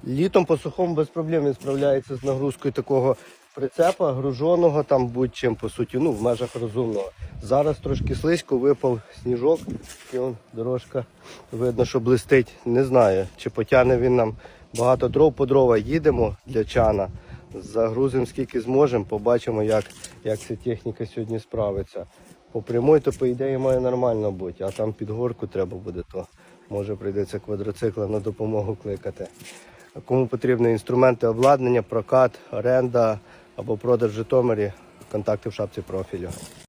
Літом по сухому без проблем він справляється з нагрузкою такого прицепа, груженого там будь-чим, по суті, ну в межах розумного. Зараз трошки слизько, випав сніжок, і он дорожка, видно, що блистить. Не знаю, чи потягне він нам багато дров по дрова. Їдемо для чана, загрузимо скільки зможемо, побачимо, як ця техніка сьогодні справиться. По прямой, то по ідеї має нормально бути, а там під горку треба буде, то може прийдеться квадроцикла на допомогу кликати. Кому потрібні інструменти, обладнання, прокат, оренда або продаж в Житомирі, контакти в шапці профілю.